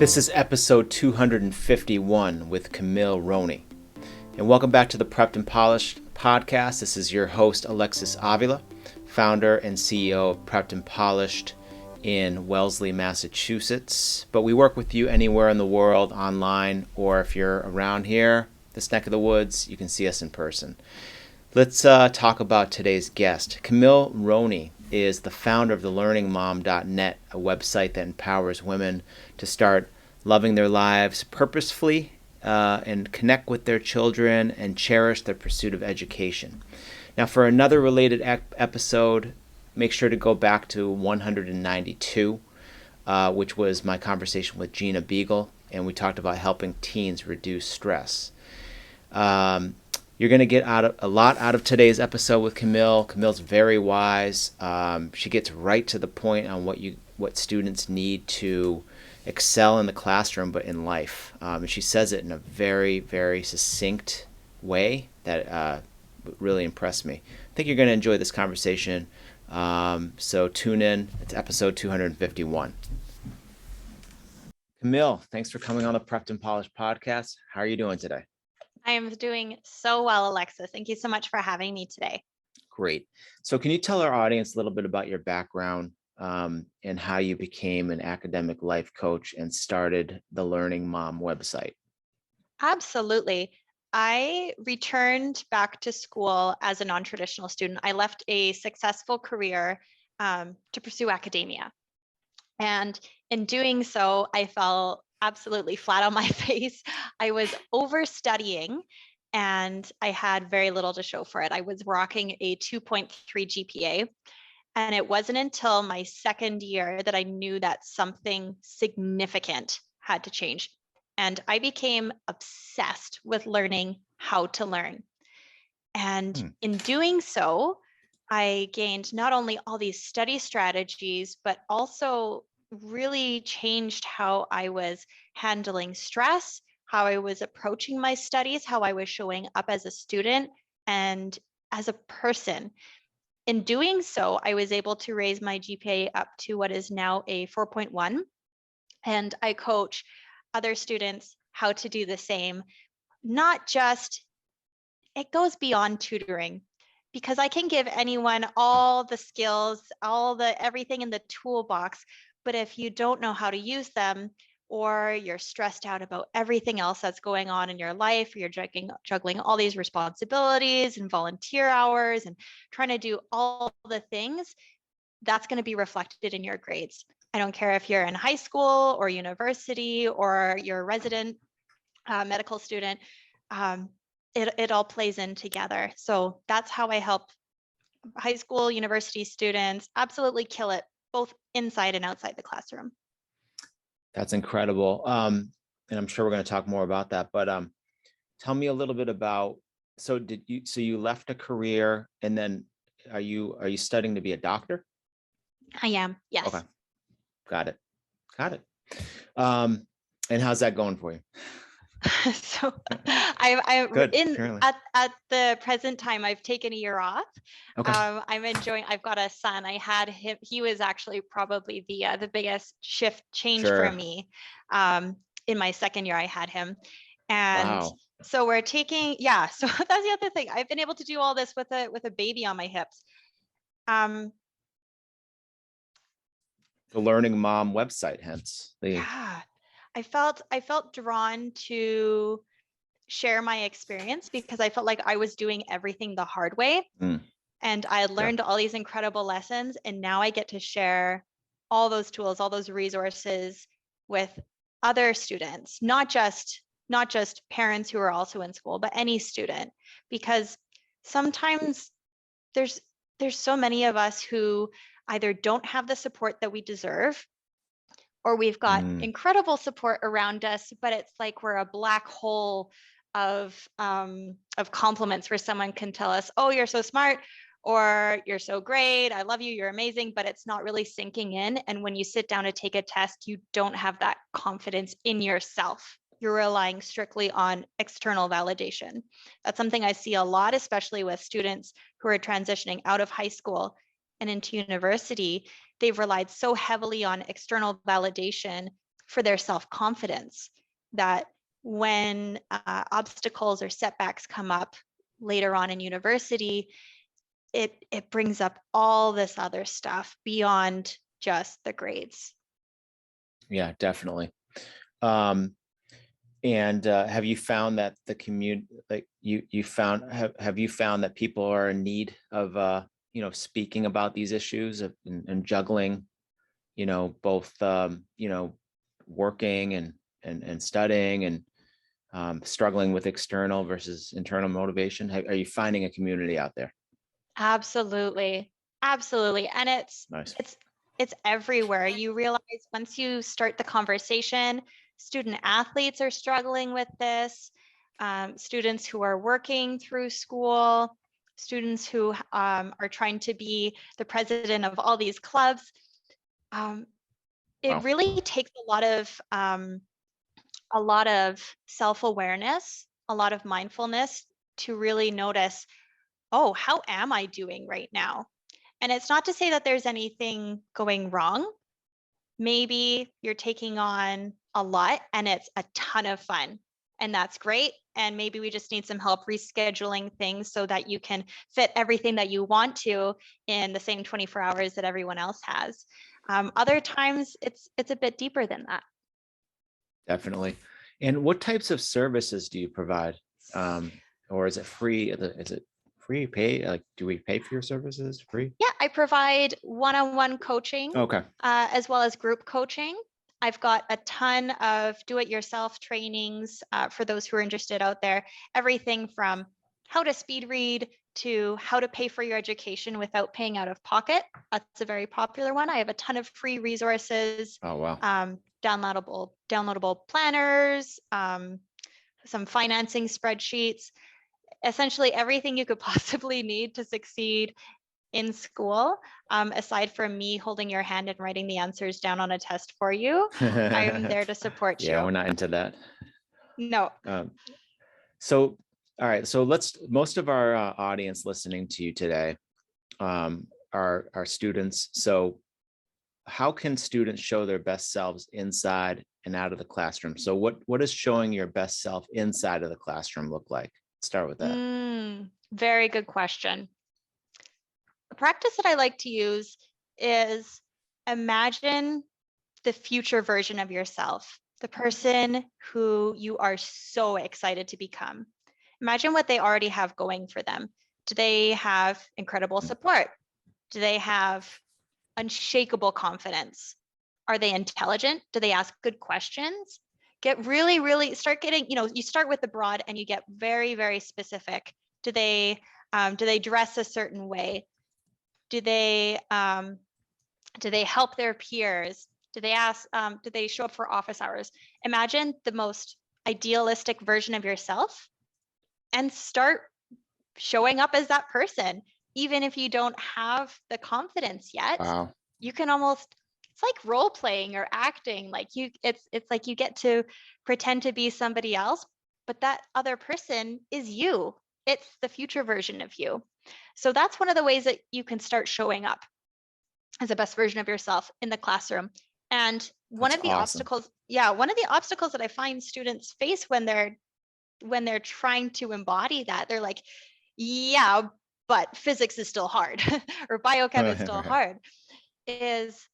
This is episode 251 with Camille Roney. And welcome back to the Prepped and Polished podcast. This is your host, Alexis Avila, founder and CEO of Prepped and Polished in Wellesley, Massachusetts. But we work with you anywhere in the world, online, or if you're around here, this neck of the woods, you can see us in person. Let's talk about today's guest. Camille Roney is the founder of thelearningmom.net, a website that empowers women to start loving their lives purposefully and connect with their children and cherish their pursuit of education. Now, for another related episode, make sure to go back to 192, which was my conversation with Gina Beagle, and we talked about helping teens reduce stress. You're going to get a lot out of today's episode with Camille. Camille's very wise. She gets right to the point on what students need to excel in the classroom, but in life. And she says it in a very, very succinct way that really impressed me. I think you're going to enjoy this conversation. So tune in. It's episode 251. Camille, thanks for coming on the Prepped and Polished podcast. How are you doing today? I am doing so well, Alexis. Thank you so much for having me today. Great. So can you tell our audience a little bit about your background and how you became an academic life coach and started the Learning Mom website? Absolutely. I returned back to school as a non-traditional student. I left a successful career to pursue academia. And in doing so, I fell absolutely flat on my face. I was overstudying and I had very little to show for it. I was rocking a 2.3 GPA. And it wasn't until my second year that I knew that something significant had to change. And I became obsessed with learning how to learn. And in doing so, I gained not only all these study strategies, but also really changed how I was handling stress, how I was approaching my studies, how I was showing up as a student and as a person. In doing so, I was able to raise my GPA up to what is now a 4.1. And I coach other students how to do the same. Not just, it goes beyond tutoring, because I can give anyone all the skills, everything in the toolbox. But if you don't know how to use them, or you're stressed out about everything else that's going on in your life, or you're juggling all these responsibilities and volunteer hours and trying to do all the things, that's going to be reflected in your grades. I don't care if you're in high school or university or you're a resident medical student, it all plays in together. So that's how I help high school, university students absolutely kill it, both inside and outside the classroom. That's incredible. And I'm sure we're going to talk more about that, but tell me a little bit about, so you left a career and then are you studying to be a doctor? I am, yes. Okay. Got it. And how's that going for you? So at the present time, I've taken a year off. Okay. I'm enjoying, I've got a son. I had him, he was actually probably the biggest change for me. In my second year, I had him. And wow. So we're taking, so that's the other thing. I've been able to do all this with a baby on my hips. The Learning Mom website, hence. I felt drawn to share my experience because I felt like I was doing everything the hard way. And I had learned all these incredible lessons. And now I get to share all those tools, all those resources with other students, not just parents who are also in school, but any student, because sometimes there's so many of us who either don't have the support that we deserve, or we've got incredible support around us, but it's like we're a black hole of compliments where someone can tell us, oh, you're so smart, or you're so great, I love you, you're amazing, but it's not really sinking in. And when you sit down to take a test, you don't have that confidence in yourself. You're relying strictly on external validation. That's something I see a lot, especially with students who are transitioning out of high school and into university. They've relied so heavily on external validation for their self-confidence, that when obstacles or setbacks come up later on in university, it brings up all this other stuff beyond just the grades. Yeah, definitely. And have you found that the community, like have you found that people are in need of speaking about these issues and juggling, both working and studying and struggling with external versus internal motivation? Are you finding a community out there? Absolutely. Absolutely. And Nice. it's everywhere. You realize once you start the conversation, student athletes are struggling with this, students who are working through school, students who are trying to be the president of all these clubs. It Wow. really takes a lot of self-awareness, a lot of mindfulness to really notice, oh, how am I doing right now? And it's not to say that there's anything going wrong. Maybe you're taking on a lot and it's a ton of fun, and that's great. And maybe we just need some help rescheduling things so that you can fit everything that you want to in the same 24 hours that everyone else has. Other times it's a bit deeper than that. Definitely. And what types of services do you provide? Or is it free? Is it free pay? Like, do we pay for your services free? Yeah, I provide one-on-one coaching, Okay. as well as group coaching. I've got a ton of do-it-yourself trainings for those who are interested out there. Everything from how to speed read to how to pay for your education without paying out of pocket. That's a very popular one. I have a ton of free resources, Oh, wow. downloadable planners, some financing spreadsheets, essentially everything you could possibly need to succeed in school, aside from me holding your hand and writing the answers down on a test for you. I'm there to support you. Yeah, we're not into that. No. So, all right. So most of our audience listening to you today are students. So how can students show their best selves inside and out of the classroom? So what does showing your best self inside of the classroom look like? Start with that. Very good question. A practice that I like to use is imagine the future version of yourself, the person who you are so excited to become. Imagine what they already have going for them. Do they have incredible support? Do they have unshakable confidence? Are they intelligent? Do they ask good questions? Get really start getting, you start with the broad and you get very, very specific. Do they dress a certain way? Do they help their peers? Do they show up for office hours? Imagine the most idealistic version of yourself and start showing up as that person. Even if you don't have the confidence yet, Wow. you can it's like role playing or acting. Like it's like you get to pretend to be somebody else, but that other person is you. It's the future version of you. So that's one of the ways that you can start showing up as the best version of yourself in the classroom. And one of the obstacles that I find students face when they're trying to embody that, they're like, yeah, but physics is still hard or biochem is still hard, is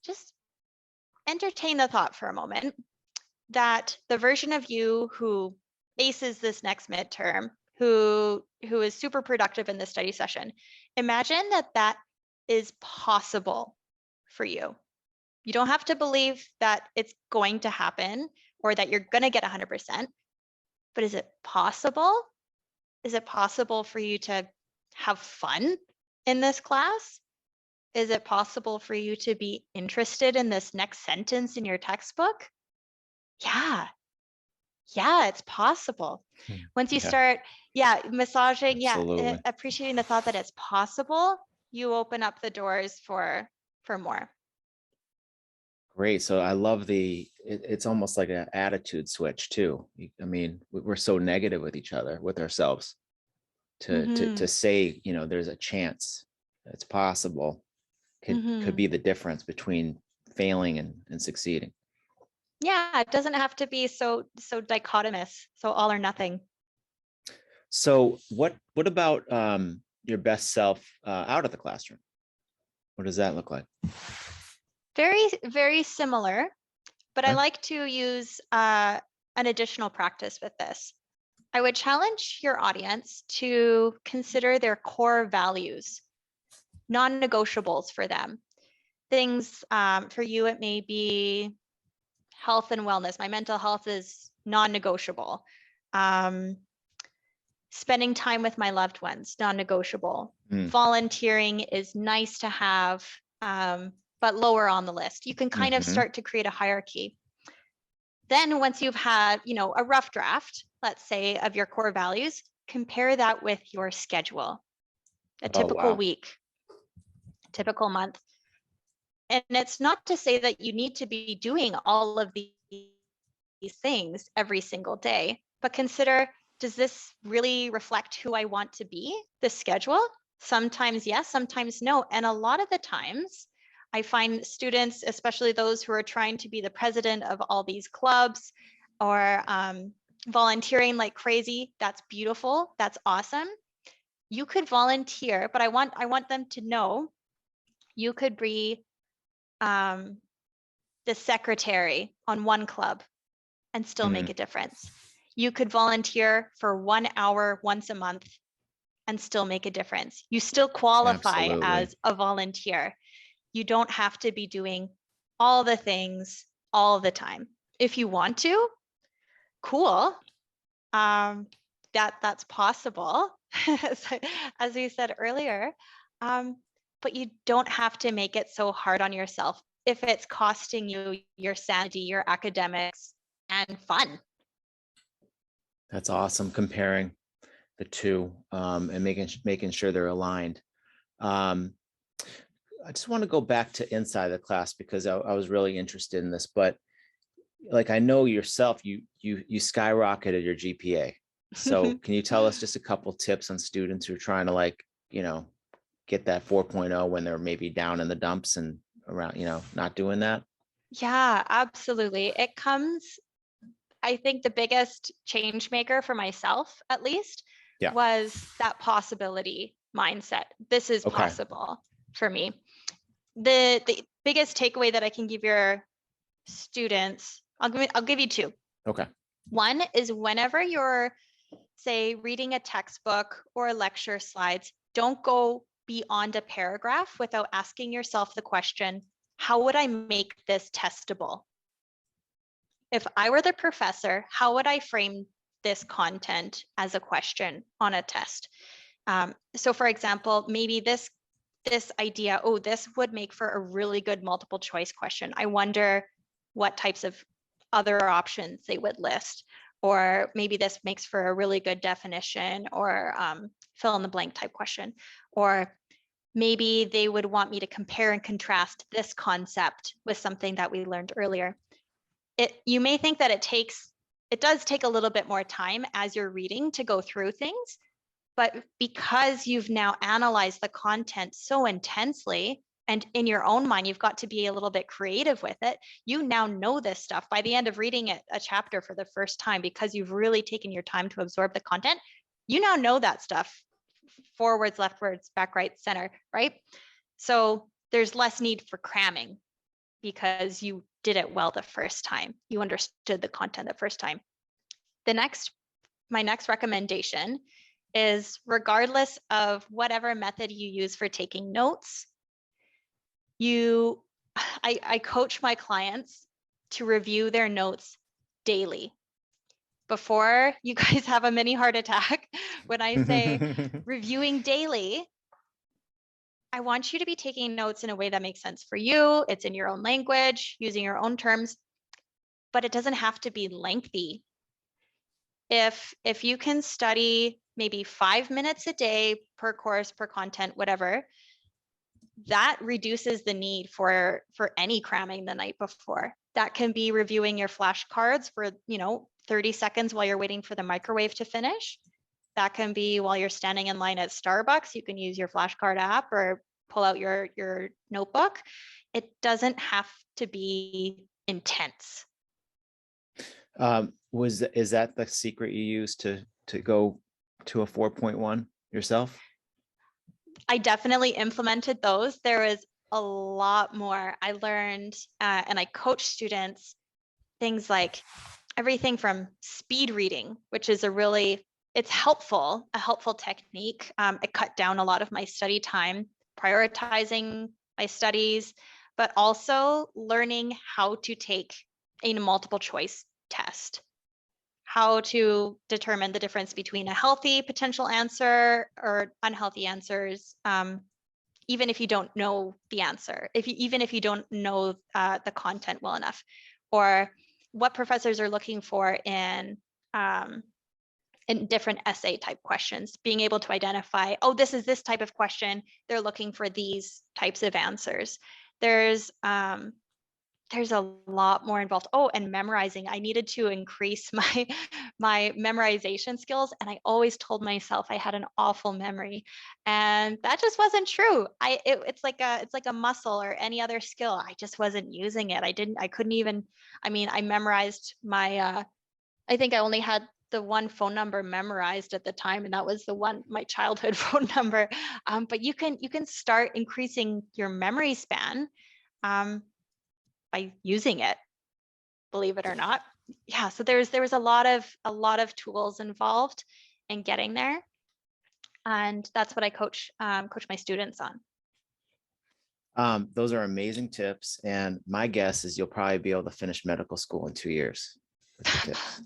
just entertain the thought for a moment that the version of you who aces this next midterm, who is super productive in this study session, imagine that is possible for you. You don't have to believe that it's going to happen or that you're going to get 100%, but is it possible? Is it possible for you to have fun in this class? Is it possible for you to be interested in this next sentence in your textbook? Yeah, it's possible. Once you start, massaging, appreciating the thought that it's possible, you open up the doors for more. Great. So I love it's almost like an attitude switch too. I mean, we're so negative with each other, with ourselves, to say, there's a chance, it's possible, could be the difference between failing and succeeding. Yeah, it doesn't have to be so dichotomous, so all or nothing. So what about your best self out of the classroom? What does that look like? Very, very similar, but I Okay. like to use an additional practice with this. I would challenge your audience to consider their core values, non-negotiables for them. Things for you, it may be health and wellness. My mental health is non-negotiable. Um, Spending time with my loved ones, non-negotiable. Mm. Volunteering is nice to have, but lower on the list. You can kind of Hmm. start to create a hierarchy. Then once you've had, a rough draft, let's say, of your core values, compare that with your schedule, a Oh, typical wow. week, typical month. And it's not to say that you need to be doing all of these things every single day, but consider, does this really reflect who I want to be? The schedule? Sometimes yes, sometimes no. And a lot of the times, I find students, especially those who are trying to be the president of all these clubs or volunteering like crazy, that's beautiful. That's awesome. You could volunteer, but I want them to know you could be um, the secretary on one club and still make Mm. a difference. You could volunteer for 1 hour once a month and still make a difference. You still qualify Absolutely. as a volunteer. You don't have to be doing all the things all the time. If you want to, cool. Um, that's possible, as we said earlier. Um, but you don't have to make it so hard on yourself if it's costing you your sanity, your academics, and fun. That's awesome. Comparing the two and making sure they're aligned. Um, I just want to go back to inside the class because I was really interested in this. But like I know yourself, you skyrocketed your GPA. So can you tell us just a couple tips on students who are trying to get that 4.0 when they're maybe down in the dumps and around, not doing that? Yeah, absolutely. It comes, I think the biggest change maker for myself, at least, Yeah. was that possibility mindset. This is Okay. possible for me. The biggest takeaway that I can give your students, I'll give you two. Okay. One is whenever you're, say, reading a textbook or lecture slides, don't go beyond a paragraph without asking yourself the question, how would I make this testable? If I were the professor, how would I frame this content as a question on a test? So for example, maybe this idea, oh, this would make for a really good multiple choice question. I wonder what types of other options they would list. Or maybe this makes for a really good definition or fill in the blank type question. Or maybe they would want me to compare and contrast this concept with something that we learned earlier. You may think that it does take a little bit more time as you're reading to go through things, but because you've now analyzed the content so intensely and in your own mind, you've got to be a little bit creative with it. You now know this stuff by the end of reading it, a chapter for the first time, because you've really taken your time to absorb the content. You now know that stuff forwards, leftwards, back, right, center, right? So there's less need for cramming because you did it well the first time. You understood the content the first time. My next recommendation is, regardless of whatever method you use for taking notes, I coach my clients to review their notes daily. Before you guys have a mini heart attack, when I say reviewing daily, I want you to be taking notes in a way that makes sense for you. It's in your own language, using your own terms, but it doesn't have to be lengthy. If you can study maybe 5 minutes a day per course, per content, whatever, that reduces the need for any cramming the night before. That can be reviewing your flashcards for 30 seconds while you're waiting for the microwave to finish. That can be while you're standing in line at Starbucks. You can use your flashcard app or pull out your notebook. It doesn't have to be intense. Is that the secret you used to go to a 4.1 yourself? I definitely implemented those. There was a lot more I learned, and I coach students things like everything from speed reading, which is it's helpful, a helpful technique. It cut down a lot of my study time, prioritizing my studies, but also learning how to take a multiple choice test, how to determine the difference between a healthy potential answer or unhealthy answers, even if you don't know the answer, even if you don't know the content well enough, or what professors are looking for in different essay type questions, being able to identify, oh, this is this type of question, they're looking for these types of answers. There's a lot more involved. Oh, and memorizing. I needed to increase my memorization skills, and I always told myself I had an awful memory, and that just wasn't true. It's like a muscle or any other skill. I just wasn't using it. I couldn't even. I mean, I memorized my. I think I only had the one phone number memorized at the time, and that was my childhood phone number. But you can start increasing your memory span. By using it, believe it or not. Yeah, so there was a lot of tools involved in getting there, and that's what I coach my students on. Those are amazing tips, and my guess is you'll probably be able to finish medical school in 2 years with the tips.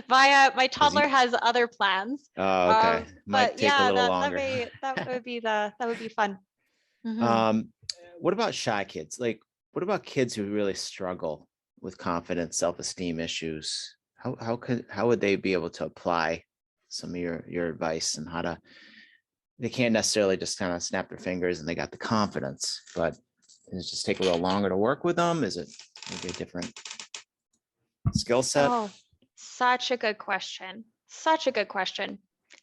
My toddler has other plans. Okay, might But take a yeah, little that longer. that would be fun. What about shy kids? Like, what about kids who really struggle with confidence, self-esteem issues? How would they be able to apply some of your advice, and how to, they can't necessarily just kind of snap their fingers and they got the confidence, but does it just take a little longer to work with them? Is it maybe a different skill set? Oh, such a good question. Such a good question.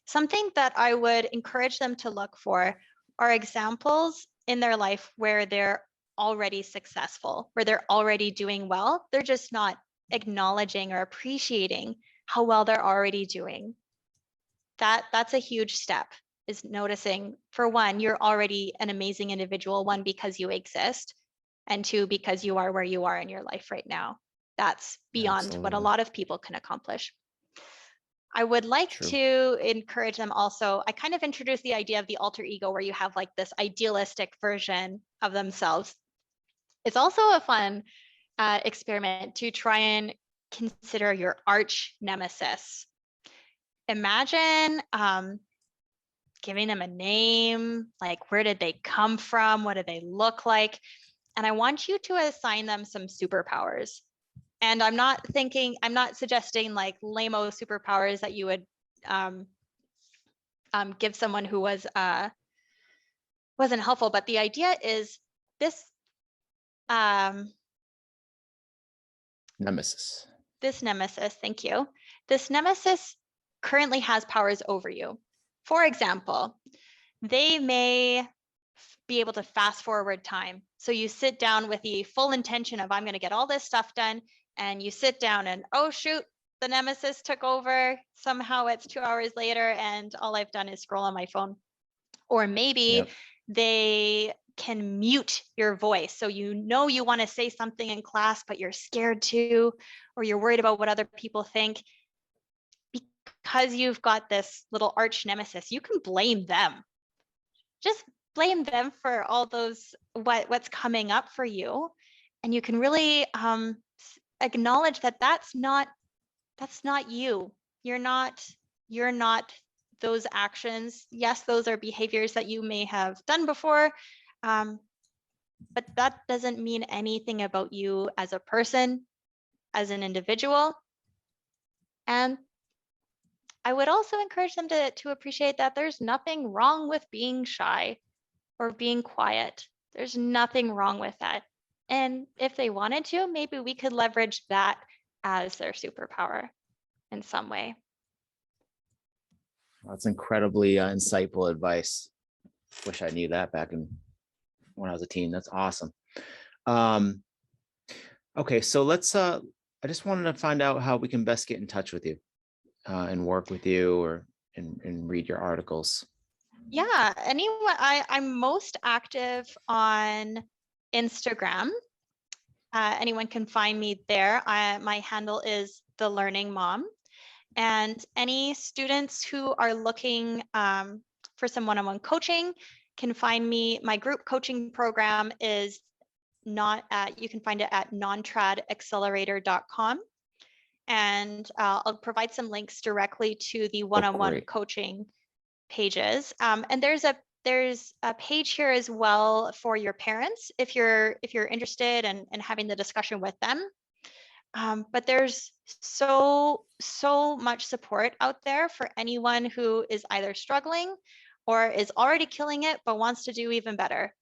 Something that I would encourage them to look for are examples in their life where they're already successful, where they're already doing well. They're just not acknowledging or appreciating how well they're already doing. That's a huge step, is noticing, for one, you're already an amazing individual, one, because you exist, and two, because you are where you are in your life right now. That's beyond what a Absolutely. lot of people can accomplish. I would like True. to encourage them also. I kind of introduced the idea of the alter ego, where you have like this idealistic version of themselves. It's also a fun experiment to try and consider your arch nemesis. Imagine giving them a name, like where did they come from? What do they look like? And I want you to assign them some superpowers. And I'm not suggesting like lame-o superpowers that you would give someone who wasn't helpful. But the idea is this Nemesis. this nemesis, thank you. This nemesis currently has powers over you. For example, they may be able to fast forward time. So you sit down with the full intention of, I'm going to get all this stuff done. And you sit down and, oh, shoot, the nemesis took over. Somehow it's 2 hours later and all I've done is scroll on my phone. Or maybe they can mute your voice. So you want to say something in class, but you're scared to, or you're worried about what other people think. Because you've got this little arch nemesis, you can blame them. Just blame them for all those what's coming up for you, and you can really acknowledge that that's not you. You're not those actions. Yes, those are behaviors that you may have done before, but that doesn't mean anything about you as a person, as an individual. And I would also encourage them to appreciate that there's nothing wrong with being shy or being quiet. There's nothing wrong with that. And if they wanted to, maybe we could leverage that as their superpower in some way. That's incredibly insightful advice. Wish I knew that back when I was a teen. That's awesome. Okay, so let's I just wanted to find out how we can best get in touch with you and work with you and read your articles. Yeah, anyway, I'm most active on Instagram. Anyone can find me there. My handle is The Learning Mom. And any students who are looking for some one-on-one coaching can find me. My group coaching program is you can find it at nontradaccelerator.com. And I'll provide some links directly to the one-on-one Great. coaching pages. And there's a page here as well for your parents if you're interested in having the discussion with them. But there's so much support out there for anyone who is either struggling or is already killing it but wants to do even better.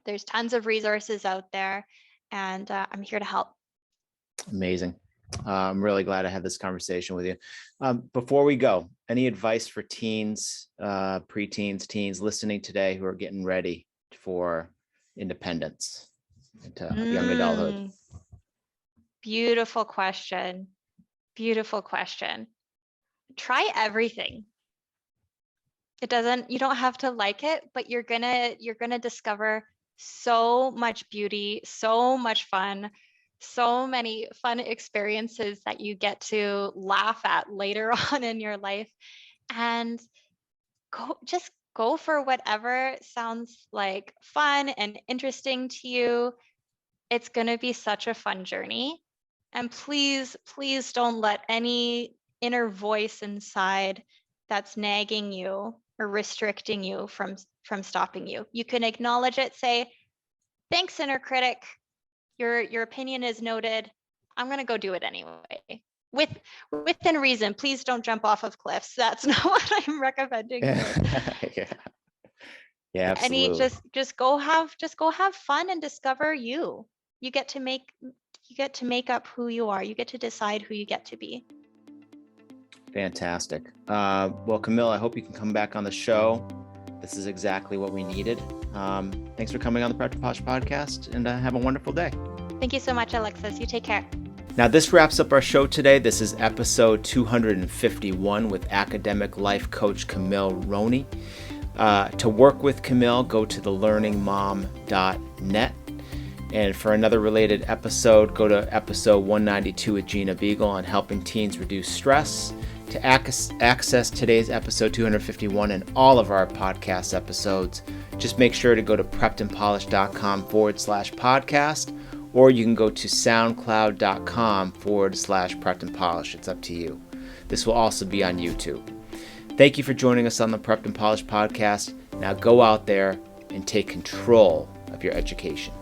There's tons of resources out there, and I'm here to help. Amazing. I'm really glad I had this conversation with you. Before we go, any advice for teens, preteens, teens listening today who are getting ready for independence into young adulthood? Beautiful question. Beautiful question. Try everything. You don't have to like it, but you're gonna discover so much beauty, so much fun, so many fun experiences that you get to laugh at later on in your life. And just go for whatever sounds like fun and interesting to you. It's going to be such a fun journey. And please, please don't let any inner voice inside that's nagging you or restricting you from stopping you. You can acknowledge it, say, thanks, inner critic. Your opinion is noted. I'm going to go do it anyway. Within reason. Please don't jump off of cliffs. That's not what I'm recommending. Yeah, absolutely. And just go have fun and discover you. You get to make up who you are. You get to decide who you get to be. Fantastic. Well, Camille, I hope you can come back on the show. This is exactly what we needed. Thanks for coming on the Prep to Polish podcast, and have a wonderful day. Thank you so much, Alexis. You take care. Now, this wraps up our show today. This is episode 251 with academic life coach Camille Roney. To work with Camille, go to thelearningmom.net. And for another related episode, go to episode 192 with Gina Beagle on helping teens reduce stress. To access today's episode 251 and all of our podcast episodes, just make sure to go to preppedandpolished.com/podcast, or you can go to soundcloud.com/preppedandpolished. It's up to you. This will also be on YouTube. Thank you for joining us on the Prepped and Polished podcast. Now go out there and take control of your education.